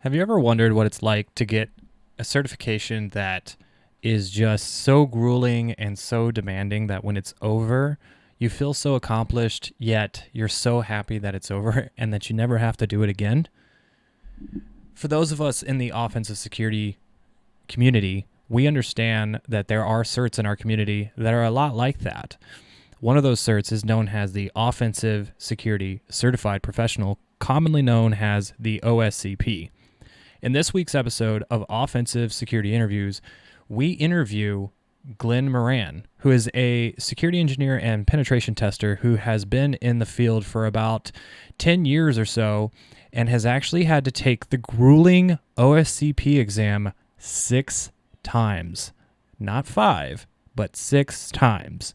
Have you ever wondered what it's like to get a certification that is just so grueling and so demanding that when it's over, you feel so accomplished, yet you're so happy that it's over and that you never have to do it again? For those of us in the offensive security community, we understand that there are certs in our community that are a lot like that. One of those certs is known as the Offensive Security Certified Professional, commonly known as the OSCP. In this week's episode of Offensive Security Interviews, we interview Glenn Moran, who is a security engineer and penetration tester who has been in the field for about 10 years or so and has actually had to take the grueling OSCP exam 6 times. Not 5, but 6 times.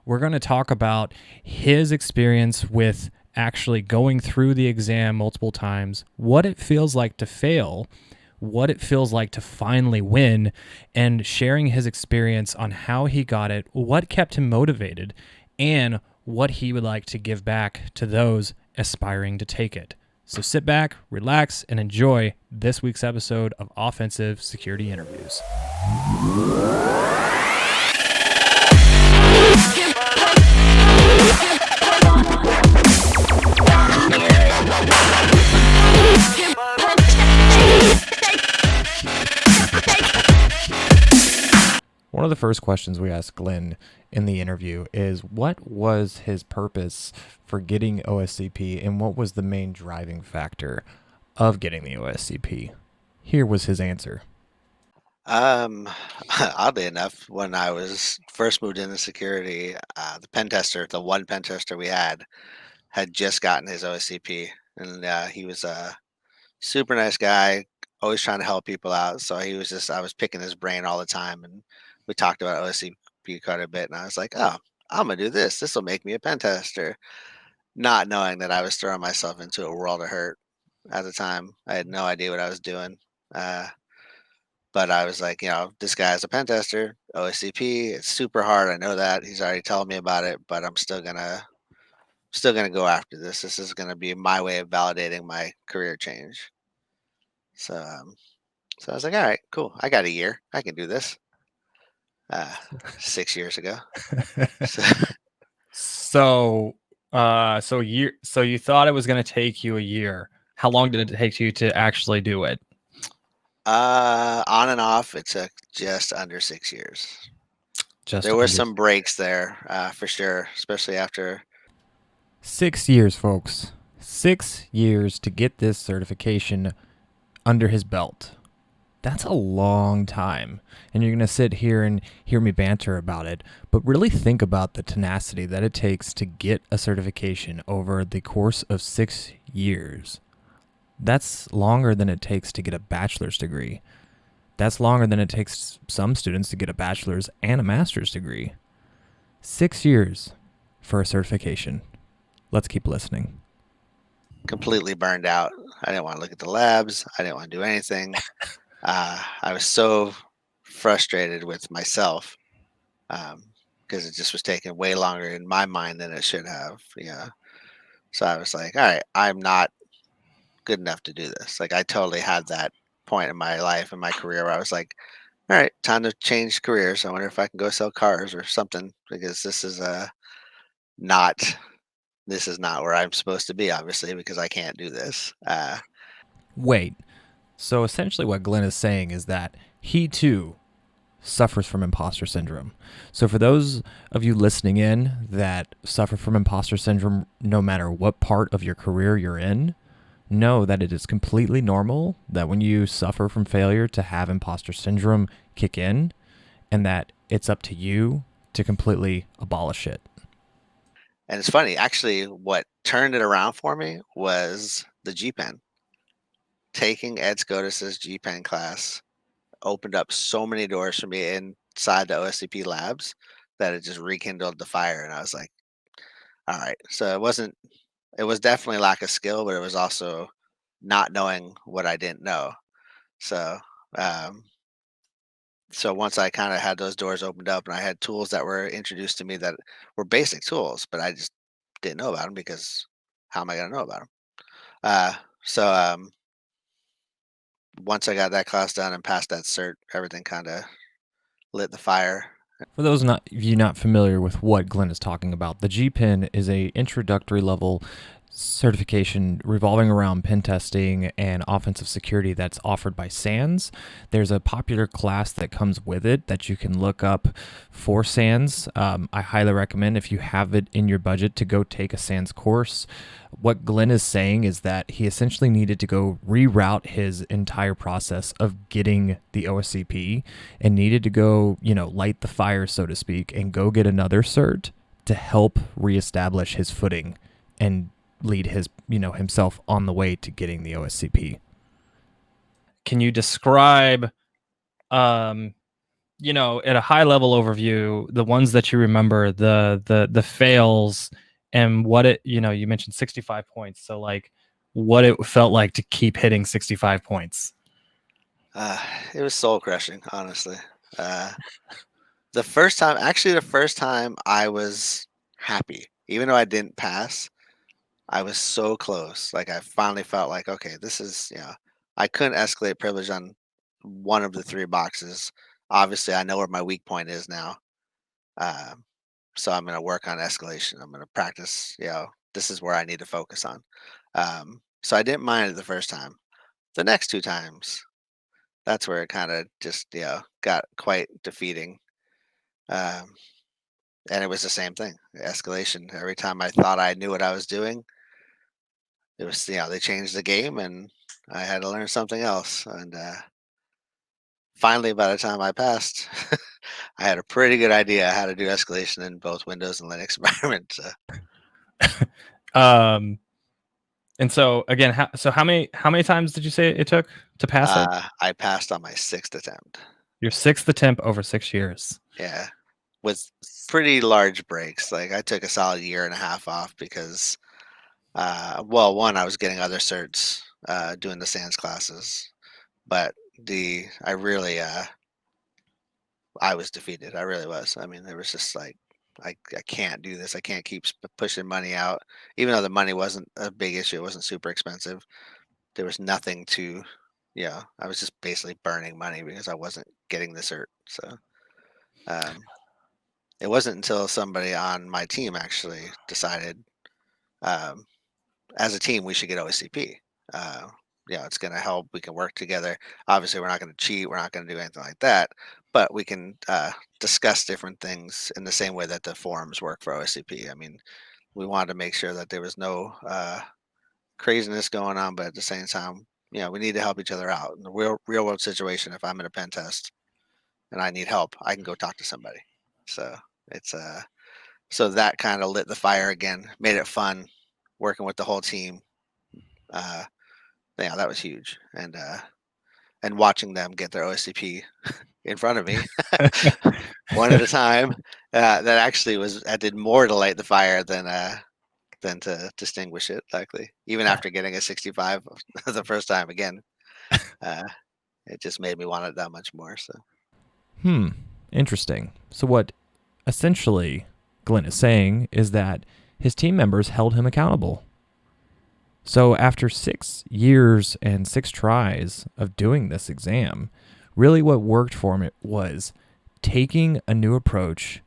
We're going to talk about his experience with actually going through the exam multiple times, what it feels like to fail, what it feels like to finally win, and sharing his experience on how he got it, what kept him motivated, and what he would like to give back to those aspiring to take it. So sit back, relax, and enjoy this week's episode of Offensive Security Interviews. One of the first questions we asked Glenn in the interview is what was his purpose for getting OSCP and what was the main driving factor of getting the OSCP? Here was his answer. Um, Oddly enough, when I was first moved into security, the one pen tester we had just gotten his OSCP, and he was a super nice guy, always trying to help people out. So I was picking his brain all the time, and we talked about OSCP quite a bit. And I was like, oh, I'm gonna do this. This will make me a pen tester, not knowing that I was throwing myself into a world of hurt at the time. I had no idea what I was doing. Uh, but I was like, this guy's a pen tester, OSCP. It's super hard. I know that. He's already telling me about it, but I'm still gonna go after this. This is gonna be my way of validating my career change. So so I was like, all right, cool. I got a year. I can do this. Uh 6 years ago. So So you thought it was going to take you a year. How long did it take you to actually do it? on and off, it took just under 6 years. Just There were under some breaks there, for sure, especially after. 6 years, folks. 6 years to get this certification under his belt. That's a long time. And you're going to sit here and hear me banter about it, but really think about the tenacity that it takes to get a certification over the course of 6 years. That's longer than it takes to get a bachelor's degree. That's longer than it takes some students to get a bachelor's and a master's degree. 6 years for a certification. Let's keep listening. Completely burned out. I didn't want to look at the labs. I didn't want to do anything. I was so frustrated with myself because it just was taking way longer in my mind than it should have. Yeah. So I was like, all right, I'm not good enough to do this. Like I totally had that point in my life and my career where I was like, all right, time to change careers. I wonder if I can go sell cars or something because not this is not where I'm supposed to be, obviously, because I can't do this. Wait. So essentially, what Glenn is saying is that he too suffers from imposter syndrome. So, for those of you listening in that suffer from imposter syndrome, no matter what part of your career you're in, know that it is completely normal that when you suffer from failure to have imposter syndrome kick in, and that it's up to you to completely abolish it. And it's funny, actually, what turned it around for me was the G Pen. Taking Ed Scotus's G Pen class opened up so many doors for me inside the OSCP labs that it just rekindled the fire. And I was like, all right. So it was definitely lack of skill, but it was also not knowing what I didn't know. So, um, so once I kind of had those doors opened up and I had tools that were introduced to me that were basic tools, but I just didn't know about them because how am I going to know about them? Uh, so, um, once I got that class done and passed that cert, everything kind of lit the fire. For those not you not familiar with what Glenn is talking about, the GPIN is a introductory level certification revolving around pen testing and offensive security that's offered by SANS. There's a popular class that comes with it that you can look up for SANS. I highly recommend, if you have it in your budget, to go take a SANS course. What Glenn is saying is that he essentially needed to go reroute his entire process of getting the OSCP and needed to go, light the fire, so to speak, and go get another cert to help reestablish his footing and lead himself on the way to getting the OSCP. Can you describe, at a high level overview, the ones that you remember, the fails, and what it, you mentioned 65 points. So like what it felt like to keep hitting 65 points. It was soul crushing, honestly. Uh, the first time I was happy, even though I didn't pass. I was so close. Like I finally felt like, okay, this is, I couldn't escalate privilege on one of the three boxes. Obviously, I know where my weak point is now. Um, so I'm going to work on escalation. I'm going to practice, this is where I need to focus on. So I didn't mind it the first time. The next two times, that's where it kind of just, got quite defeating. Um, and it was the same thing, escalation. Every time I thought I knew what I was doing, it was, they changed the game and I had to learn something else. And finally, by the time I passed, I had a pretty good idea how to do escalation in both Windows and Linux environments. um, and so again, how many times did you say it took to pass it? I passed on my sixth attempt. Your sixth attempt over 6 years. Yeah, with pretty large breaks. Like I took a solid year and a half off because, well, one, I was getting other certs doing the SANS classes, but I really I was defeated. I really was. I mean, there was just like, I can't do this. I can't keep pushing money out, even though the money wasn't a big issue. It wasn't super expensive. There was nothing to, I was just basically burning money because I wasn't getting the cert. So um, it wasn't until somebody on my team actually decided, um, as a team, we should get OSCP. Uh, it's going to help. We can work together. Obviously, we're not going to cheat. We're not going to do anything like that. But we can discuss different things in the same way that the forums work for OSCP. I mean, we wanted to make sure that there was no craziness going on, but at the same time, we need to help each other out. In the real world situation, if I'm in a pen test and I need help, I can go talk to somebody. So it's so that kind of lit the fire again, made it fun, working with the whole team. Uh, yeah, that was huge, and watching them get their OSCP in front of me, one at a time, that actually that did more to light the fire than to distinguish it. Likely, even after getting a 65 the first time again, uh, it just made me want it that much more. So, Interesting. So what essentially Glenn is saying is that his team members held him accountable. So after 6 years and 6 tries of doing this exam, really what worked for him was taking a new approach,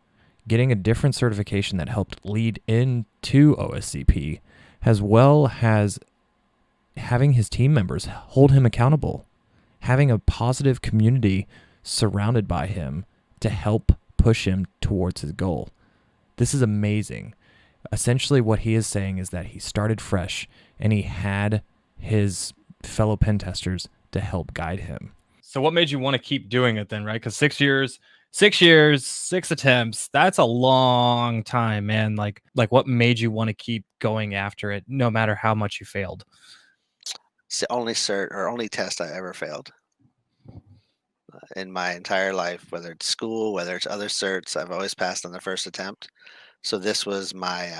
getting a different certification that helped lead into OSCP, as well as having his team members hold him accountable, having a positive community surrounded by him to help push him towards his goal. This is amazing. Essentially, what he is saying is that he started fresh and he had his fellow pen testers to help guide him. So what made you want to keep doing it then, right? Because 6 years, 6 attempts, that's a long time, man. Like what made you want to keep going after it no matter how much you failed? it's the only cert or only test I ever failed in my entire life, whether it's school, whether it's other certs. I've always passed on the first attempt. So this was my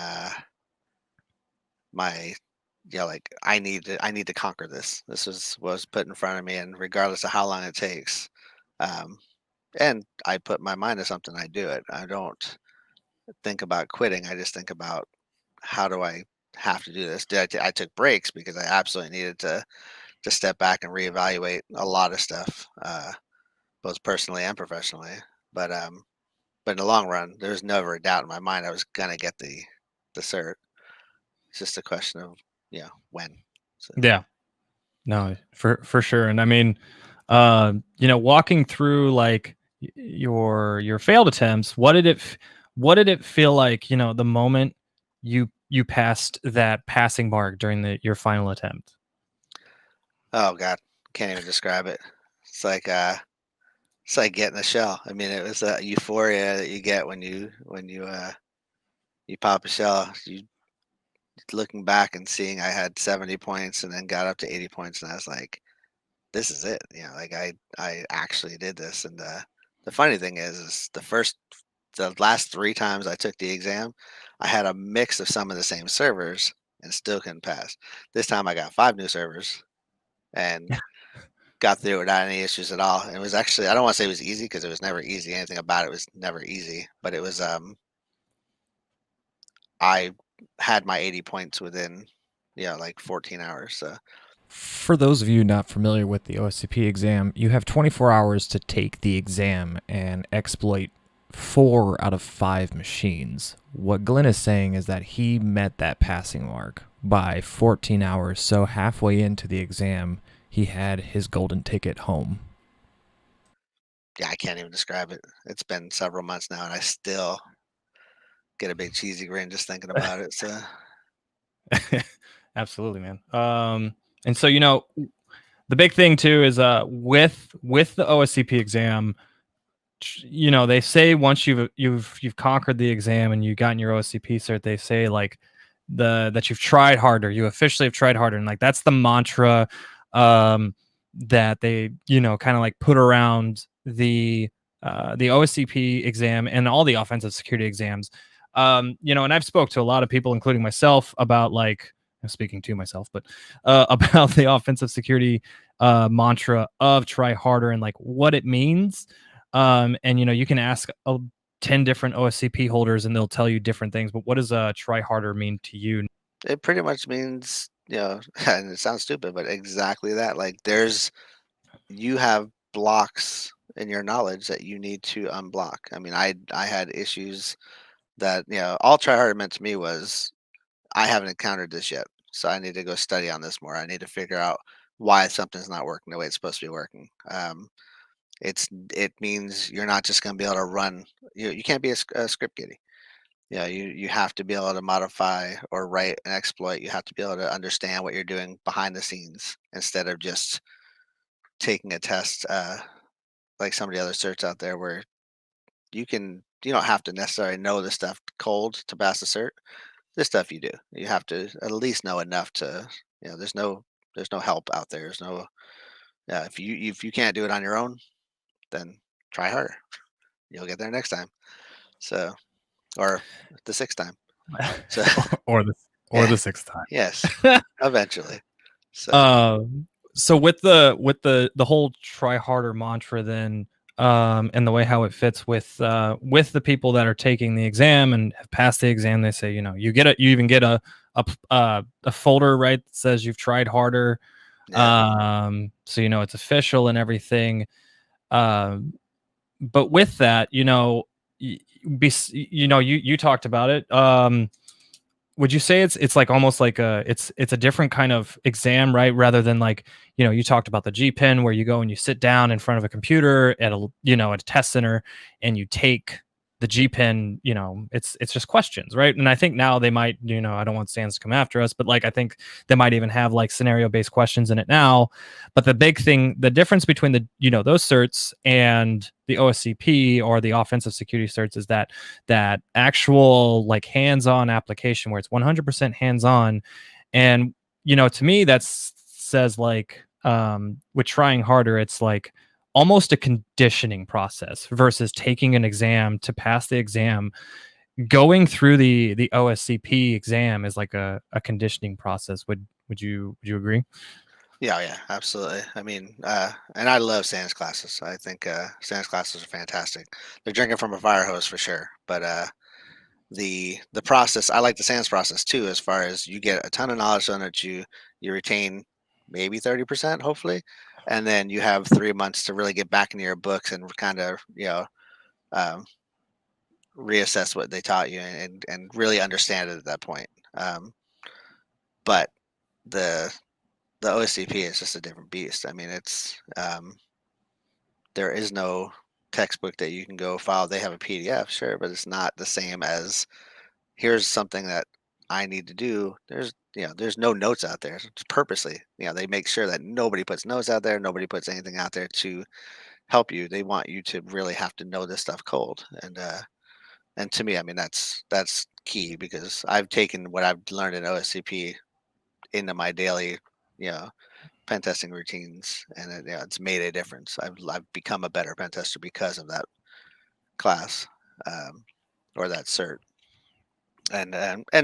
like I need to conquer this. This was put in front of me, and regardless of how long it takes, um, and I put my mind to something, I do it. I don't think about quitting. I just think about how do I have to do this. I took breaks because I absolutely needed to step back and reevaluate a lot of stuff, both personally and professionally. But in the long run, there's never a doubt in my mind I was gonna get the cert. It's just a question of when. So Yeah. No, for sure. And I mean, walking through like your failed attempts, what did it feel like, the moment you passed that passing mark during your final attempt? oh god, can't even describe it. It's like uh it's like getting a shell. I mean, it was a euphoria that you get when you pop a shell. You looking back and seeing I had 70 points and then got up to 80 points, and I was like, this is it. Like I actually did this. And the funny thing is the last 3 times I took the exam, I had a mix of some of the same servers and still couldn't pass. This time I got 5 new servers and got through it without any issues at all. And it was actually, I don't want to say it was easy because it was never easy. Anything about it was never easy, but it was I had my 80 points within like 14 hours. So For those of you not familiar with the OSCP exam, you have 24 hours to take the exam and exploit 4 out of 5 machines. What Glenn is saying is that he met that passing mark by 14 hours, so halfway into the exam, he had his golden ticket home. yeah, I can't even describe it. It's been several months now and I still get a big cheesy grin just thinking about it. So Absolutely, man. And so the big thing too is with the OSCP exam, they say once you've conquered the exam and you've gotten your OSCP cert, they say like that you've tried harder, you officially have tried harder, and like that's the mantra that they kind of like put around the OSCP exam and all the offensive security exams. And I've spoke to a lot of people, including myself, about like, I'm speaking to myself, but about the offensive security mantra of try harder and like what it means. And you can ask 10 different OSCP holders and they'll tell you different things. But what does try harder mean to you? it pretty much means, and it sounds stupid, but exactly that. Like you have blocks in your knowledge that you need to unblock. I mean, I had issues that, all try harder meant to me was I haven't encountered this yet. So I need to go study on this more. I need to figure out why something's not working the way it's supposed to be working. It means you're not just going to be able to run. You can't be a script kiddie. You have to be able to modify or write an exploit. You have to be able to understand what you're doing behind the scenes instead of just taking a test like some of the other certs out there where you don't have to necessarily know the stuff cold to pass the cert. This stuff you do. You have to at least know enough to, there's no help out there. There's no if you can't do it on your own, then try harder. You'll get there next time. So or the sixth time. So or the or yeah, the sixth yes, time. eventually. So So with the whole try harder mantra, then and the way how it fits with the people that are taking the exam and have passed the exam, they say you even get a folder, right, that says you've tried harder. yeah, So it's official and everything. Um, but with that, y- you talked about it. Would you say it's like almost like it's a different kind of exam, right? Rather than like, you talked about the G pen where you go and you sit down in front of a computer at a test center and you take the G pen, it's just questions, right? And I think now they might, I don't want Sans to come after us, but like I think they might even have like scenario based questions in it now. But the big thing, the difference between those certs and the OSCP or the offensive security certs is that actual like hands-on application where it's 100% hands-on. And to me that says like with trying harder, it's like almost a conditioning process versus taking an exam to pass the exam. Going through the OSCP exam is like a conditioning process. Would you agree? yeah, yeah, absolutely. I mean, and I love Sans classes. I think Sans classes are fantastic. They're drinking from a fire hose for sure. But the process, I like the Sans process too, as far as you get a ton of knowledge on it, you retain maybe 30%, hopefully. And then you have 3 months to really get back into your books and kind of, um, reassess what they taught you and really understand it at that point. But the the OSCP is just a different beast. I mean, there is no textbook that you can go file. They have a PDF, sure, but it's not the same as here's something that I need to do. There's no notes out there. It's purposely, they make sure that nobody puts notes out there, nobody puts anything out there to help you. They want you to really have to know this stuff cold. And to me, I mean that's key because I've taken what I've learned in OSCP into my daily, you know, pen testing routines, and it's made a difference. I've become a better pen tester because of that class, um, or that cert. And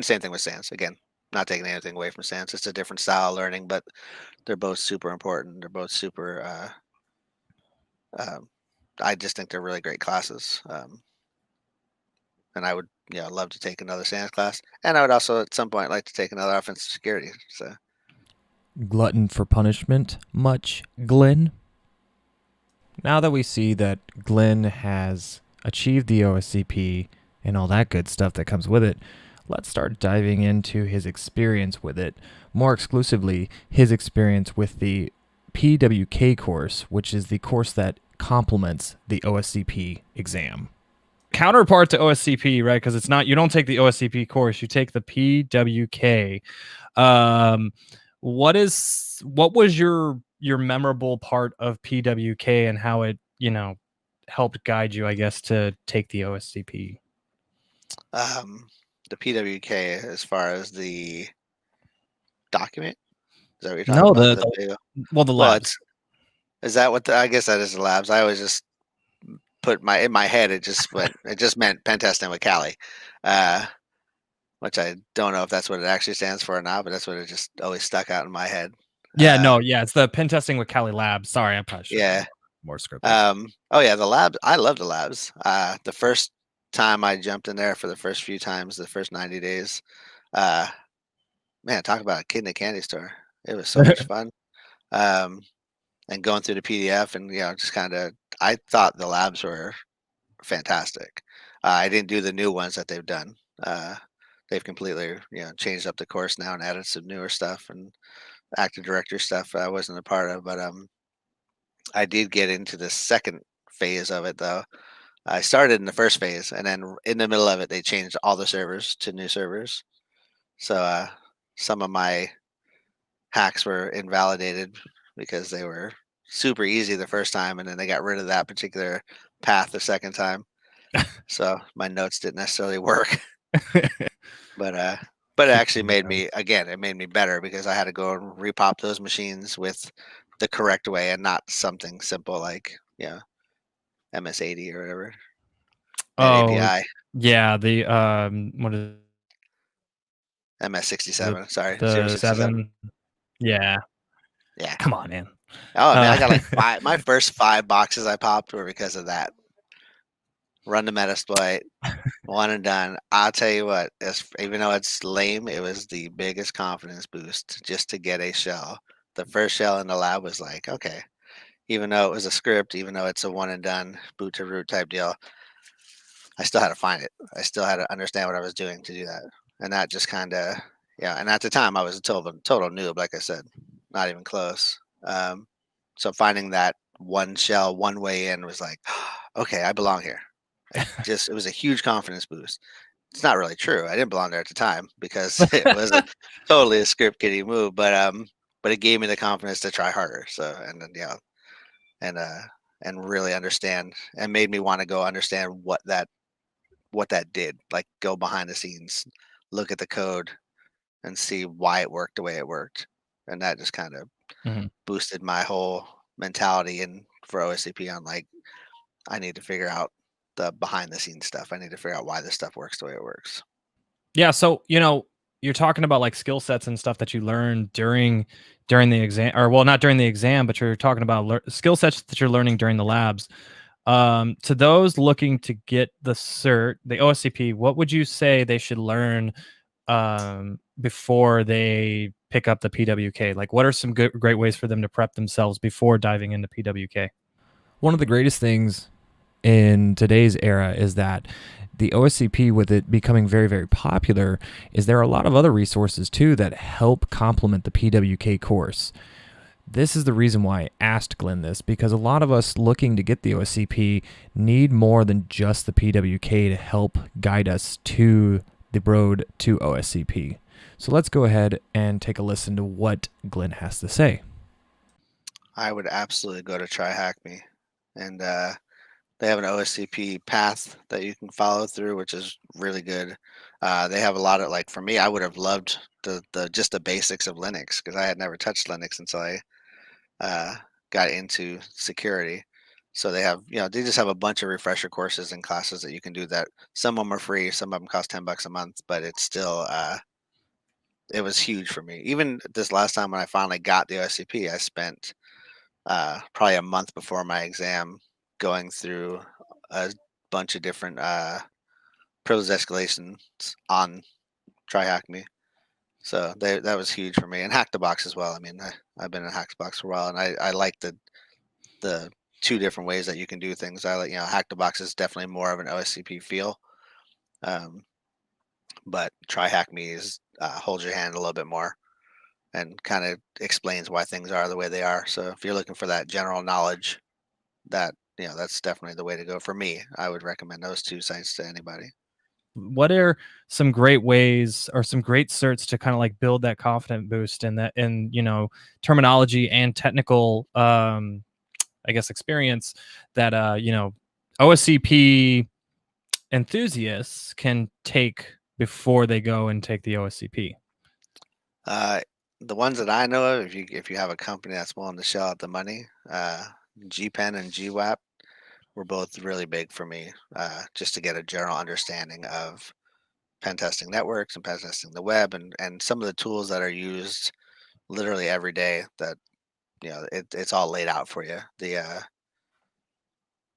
same thing with SANS. Again, not taking anything away from SANS. It's a different style of learning, but they're both super important. They're both super. Um, I just think they're really great classes. And I would, love to take another SANS class, and I would also at some point like to take another offensive security. So Glutton for punishment much, Glenn? Now that we see that Glenn has achieved the OSCP and all that good stuff that comes with it, let's start diving into his experience with it. More exclusively, his experience with the PWK course, which is the course that complements the OSCP exam. Counterpart to OSCP, right? Because you don't take the OSCP course, you take the PWK. What was your memorable part of PWK and how it, helped guide you, I guess, to take the OSCP? um, the PWK, as far as the document, is that what you're talking No, about? the, The the video? well, the Well, labs. is that what I guess that is the labs. I always just put in my head, it just meant pen testing with Cali, uh, which I don't know if that's what it actually stands for or not, but that's what it just always stuck out in my head. Yeah, Uh, no, yeah, it's the pen testing with Cali Labs. Sorry, I probably should have been yeah. more scripted. Oh yeah, the labs. I love the labs. The first time I jumped in there for the first few times, the first 90 days, uh, man, talk about a kid in a candy store. It was so much fun. Um, and going through the PDF and just kind of, I thought the labs were fantastic. I didn't do the new ones that they've done. Uh, they've completely changed up the course now and added some newer stuff and active director stuff I wasn't a part of. But I did get into the second phase of it though. I started in the first phase, and then in the middle of it, they changed all the servers to new servers. So some of my hacks were invalidated because they were super easy the first time, and then they got rid of that particular path the second time. So my notes didn't necessarily work, but uh, but it actually Keeping made those. me again. It made me better because I had to go and repop those machines with the correct way and not something simple like MS-80 or whatever. Net Oh, API, yeah, the what is it? MS-67. Sorry, The 067. 7. Yeah. Yeah. Come on, man. Oh man, I Uh got like five. My first 5 boxes I popped were because of that. Run the Metasploit, one and done. I'll tell you what, even though it's lame, it was the biggest confidence boost just to get a shell. The first shell in the lab was like, okay, even though it was a script, even though it's a one and done boot to root type deal, I still had to find it. I still had to understand what I was doing to do that. And that just kind of, yeah. And at the time, I was a total noob, like I said, not even close. So finding that one shell, one way in was like, okay, I belong here. It was a huge confidence boost. It's not really true. I didn't belong there at the time because it was totally a script kiddie move, but it gave me the confidence to try harder. So, and then, and, uh, and really understand and made me want to go understand what that did, like go behind the scenes, look at the code and see why it worked the way it worked. And that just kind of Mhm. boosted my whole mentality and for OSCP on like I need to figure out the behind the scenes stuff. I need to figure out why this stuff works the way it works. Yeah, so, you're talking about, like, skill sets and stuff that you learned during the exam, or, well, not during the exam, but you're talking about skill sets that you're learning during the labs. To those looking to get the cert, the OSCP, what would you say they should learn, before they pick up the PWK? Like, what are some great ways for them to prep themselves before diving into PWK? One of the greatest things in today's era is that the OSCP, with it becoming very, very popular, is there are a lot of other resources too that help complement the PWK course. This is the reason why I asked Glenn this, because a lot of us looking to get the OSCP need more than just the PWK to help guide us to the road to OSCP. So let's go ahead and take a listen to what Glenn has to say. I would absolutely go to TryHackMe, and they have an OSCP path that you can follow through, which is really good. They have a lot of, like, for me, I would have loved the just the basics of Linux, because I had never touched Linux until I got into security. So they have, they just have a bunch of refresher courses and classes that you can do. That some of them are free, some of them cost $10 a month, but it's still it was huge for me. Even this last time when I finally got the OSCP, I spent probably a month before my exam going through a bunch of different privilege escalations on TryHackMe. So that was huge for me, and Hack the Box as well. I mean, I've been in Hack the Box for a while, and I like the two different ways that you can do things. I like, Hack the Box is definitely more of an OSCP feel, but TryHackMe is holds your hand a little bit more and kind of explains why things are the way they are. So if you're looking for that general knowledge, that's definitely the way to go for me. I would recommend those two sites to anybody. What are some great ways or some great certs to kind of like build that confidence boost in that, in terminology and technical I guess experience that OSCP enthusiasts can take before they go and take the OSCP? The ones that I know of, if you have a company that's willing to shell out the money, GPen and GWAP were both really big for me, just to get a general understanding of pen testing networks and pen testing the web, and some of the tools that are used literally every day. That it's all laid out for you.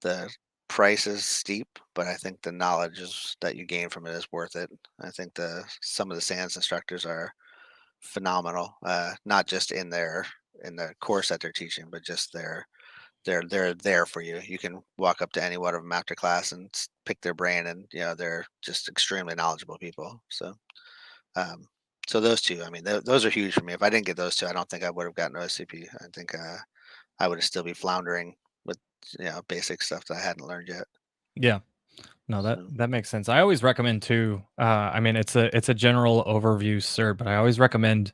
The price is steep, but I think the knowledge that you gain from it is worth it. I think some of the SANS instructors are phenomenal, not just in the course that they're teaching, but just they're there for you. You can walk up to any one of them after class and pick their brain, and they're just extremely knowledgeable people. So so those two, I mean, those are huge for me. If I didn't get those two, I don't think I would have gotten OSCP. I think I would have still be floundering with basic stuff that I hadn't learned yet. Yeah. No, So, that makes sense. I always recommend too. I mean, it's a general overview cert, but I always recommend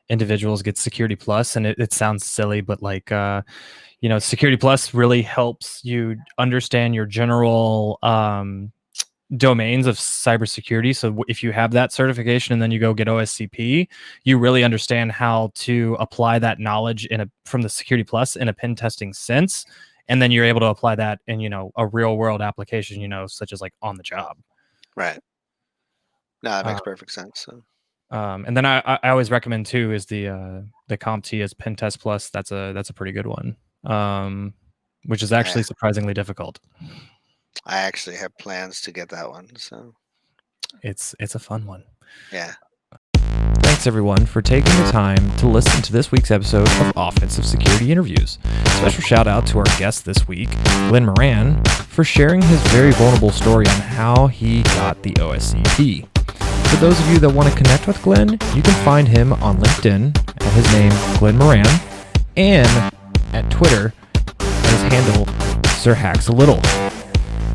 individuals get Security Plus, and it sounds silly, but like Security Plus really helps you understand your general domains of cybersecurity. So if you have that certification and then you go get OSCP, you really understand how to apply that knowledge from the Security Plus in a pen testing sense. And then you're able to apply that in, a real world application, such as like on the job. right. No, that makes perfect sense. So. And then I always recommend too is the CompT as Pen Test Plus. That's a pretty good one, which is actually surprisingly difficult. I actually have plans to get that one. So it's a fun one. Yeah. Thanks everyone for taking the time to listen to this week's episode of Offensive Security Interviews. Special shout out to our guest this week, Glenn Moran, for sharing his very vulnerable story on how he got the OSCP. For those of you that want to connect with Glenn, you can find him on LinkedIn at his name, Glenn Moran, and at Twitter at his handle, Sir Hacks a Little.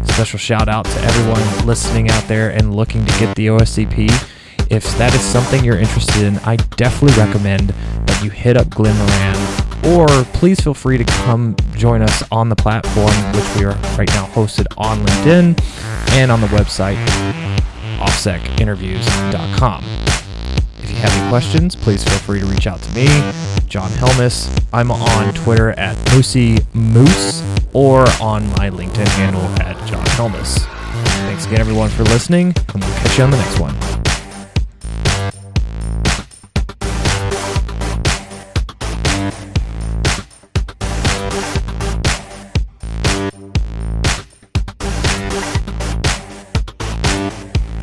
Special shout out to everyone listening out there and looking to get the OSCP. If that is something you're interested in, I definitely recommend that you hit up Glenn Moran, or please feel free to come join us on the platform, which we are right now hosted on LinkedIn and on the website, offsecinterviews.com. If you have any questions, please feel free to reach out to me, John Helmus. I'm on Twitter at MooseyMoose or on my LinkedIn handle at John Helmus. Thanks again, everyone, for listening, and we'll catch you on the next one.